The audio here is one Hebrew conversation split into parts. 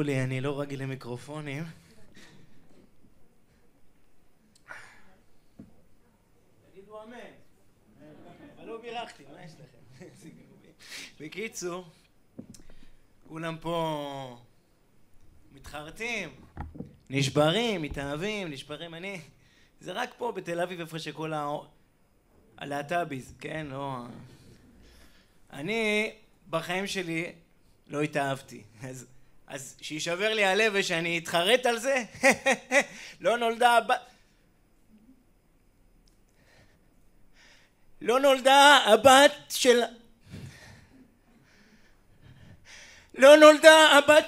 תסלחו לי, אני לא רגיל למיקרופונים. תגידו אמן. אבל לא בירכתי, מה יש לכם? בקיצור, כולם פה מתחרטים, נשברים, מתאהבים, נשברים. זה רק פה בתל אביב איפה שכל הלהט"ביז, כן? לא... אני בחיים שלי לא התאהבתי, אז שישבר לי הלב ושאני אתחרט על זה. לא נולדה הבת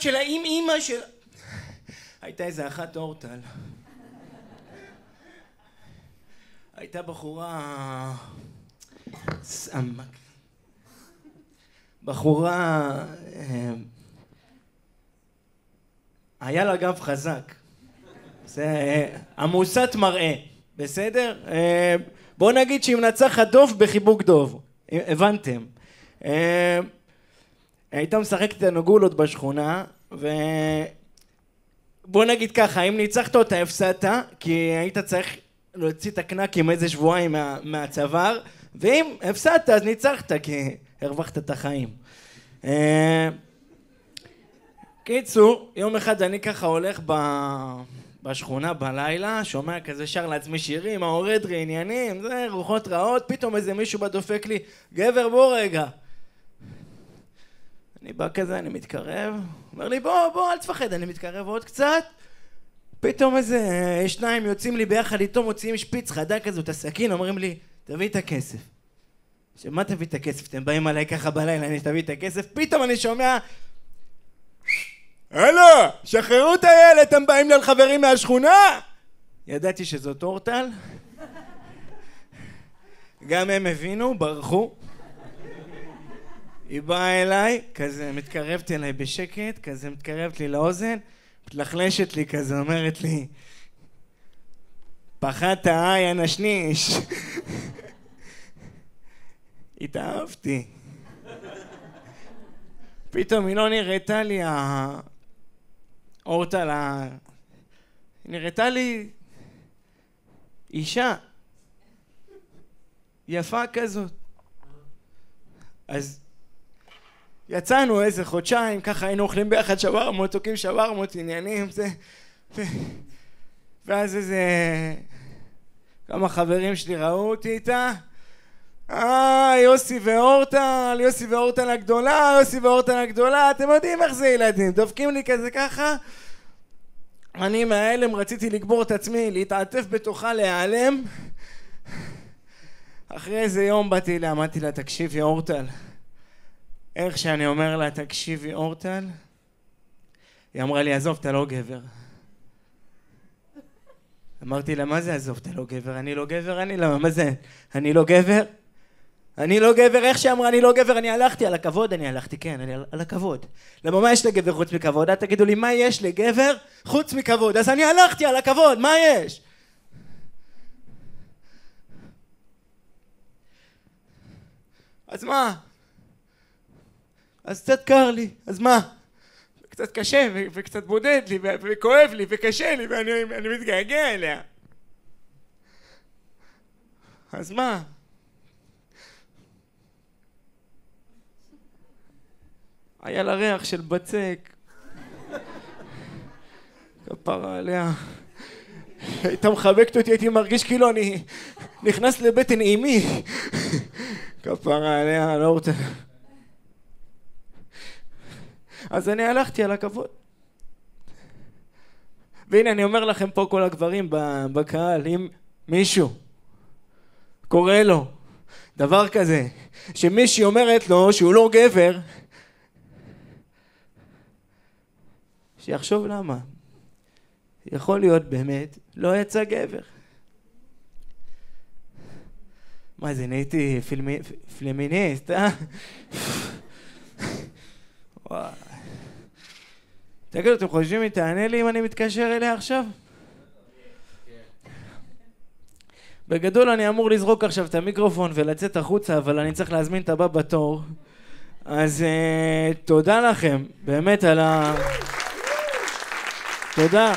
של האמא של... הייתה איזה אחת אורטל, הייתה בחורה היה לה גב חזק, זה עמוסת מראה, בסדר? בוא נגיד שהיא מנצחת דוב בחיבוק דוב, הבנתם? הייתה משחקת איתנו גולות בשכונה, ובוא נגיד ככה, אם ניצחת אותה הפסדת, כי היית צריך להוציא את הקנק עם איזה שבועיים מהצוואר, ואם הפסדת אז ניצחת, כי הרווחת את החיים. קיצור, יום אחד אני ככה הולך בשכונה בלילה, שומע כזה שר לעצמי שירים, האורדרי, עניינים, זה רוחות רעות, פתאום איזה מישהו בדופק לי, גבר בוא רגע. אני בא כזה, אני מתקרב, אומר לי בוא, אל תפחד, אני מתקרב עוד קצת, פתאום איזה שניים יוצאים לי ביחד איתו, מוציאים שפיץ חדה כזו, את הסכין, אומרים לי, תביא את הכסף. שמה תביא את הכסף? אתם באים עליי ככה בלילה, אני תביא את הכסף, פתאום אני שומע, הלו, שחררו את הילד, אתם באים לי על חברים מהשכונה? ידעתי שזאת אורטל, גם הם הבינו, ברחו. היא באה אליי, כזה מתקרבת אליי בשקט, כזה מתקרבת לי לאוזן, מתלחלשת לי כזה, אומרת לי, פחדת יא נשניש. התאהבתי. פתאום היא לא נראתה לי אורטל, היא נראתה לי אישה יפה כזאת. אז יצאנו איזה חודשיים, ככה היינו אוכלים ביחד שווארמות, תוקים שווארמות, עניינים, זה... ואז איזה... כמה חברים שלי ראו אותי איתה, יוסי ואורטל הגדולה, אתם יודעים איך זה ילדים, דופקים לי כזה ככה, אני מהאלם רציתי לגבור את עצמי, להתעטף בתוכה, להיעלם. אחרי איזה יום באתי לה, אמרתי לה, תקשיבי אורטל, איך שאני אומר לה, תקשיבי אורטל, היא אמרה לי, עזוב, אתה לא גבר. אמרתי לה, מה זה עזוב, אתה לא גבר? אני לא גבר, מה זה? אני לא גבר, איך שאמרה אני לא גבר, אני הלכתי על הכבוד, כן, על הכבוד. למה מה יש לגבר חוץ מכבוד? תגידו לי, מה יש לגבר חוץ מכבוד? אז אני הלכתי על הכבוד, מה יש? אז מה? אז קצת קר לי, אז מה? קצת קשה וקצת בודד לי וכואב לי וקשה לי ואני מתגעגע אליה. אז מה? היה לה ריח של בצק. כפרה עליה. הייתה מחבקת אותי, הייתי מרגיש כאילו אני נכנס לבטן אימי. כפרה עליה, לא רוצה. אז אני הלכתי על הכבוד. והנה אני אומר לכם פה כל הגברים בקהל, אם מישהו קורא לו דבר כזה, שמישהי אומרת לו שהוא לא גבר, שיחשוב למה. יכול להיות באמת, לא יצא גבר. מה זה, נהייתי פלמיניסט, וואי. תגידו, אתם חושבים היא תענה לי אם אני מתקשר אליה עכשיו? בגדול אני אמור לזרוק עכשיו את המיקרופון ולצאת החוצה, אבל אני צריך להזמין את הבא בתור. אז תודה לכם, באמת על תודה.